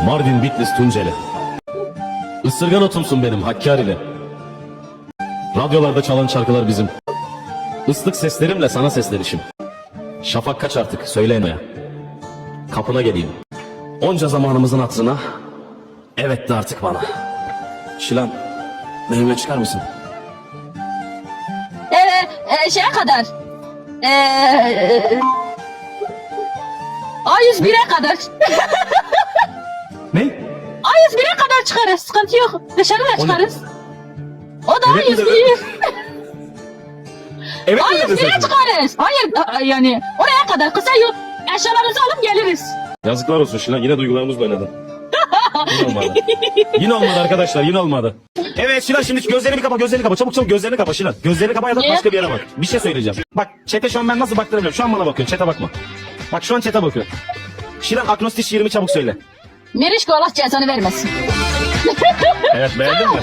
Mardin, Bitlis, Tunceli. Isırgan otumsun benim Hakkari'li. Radyolarda çalan şarkılar bizim. Islık seslerimle sana seslenişim. Şafak kaç artık söyleyin ya. Kapına geleyim. Onca zamanımızın hatırına. Evet de artık bana. Şilan, benimle çıkar mısın? Şeye kadar. A101'e kadar. Ne? A101'e kadar çıkarız. Sıkıntı yok. Dışarı da çıkarız. O da Evet mi A101'e. Evet mi A101'e dedin? çıkarız. Hayır yani oraya kadar kısa yol. Eşyalarınızı alıp geliriz. Yazıklar olsun Şilan, yine duygularımızla oynadın. Yine olmadı. Yine olmadı arkadaşlar, yine olmadı. Evet Şilan, şimdi gözlerini kapa, gözlerini kapa. Çabuk çabuk gözlerini kapa Şilan. Gözlerini kapa ya da Niye? başka bir yere bak. Bir şey söyleyeceğim. Bak chat'e şu an ben nasıl baktığını biliyorum. Şu an bana bakıyor, chat'e bakma. Bak şu an chat'e bakıyor. Şilan, akrostiş şiirimi çabuk söyle. Merişko Allah cezanı vermesin. Evet, beğendin mi?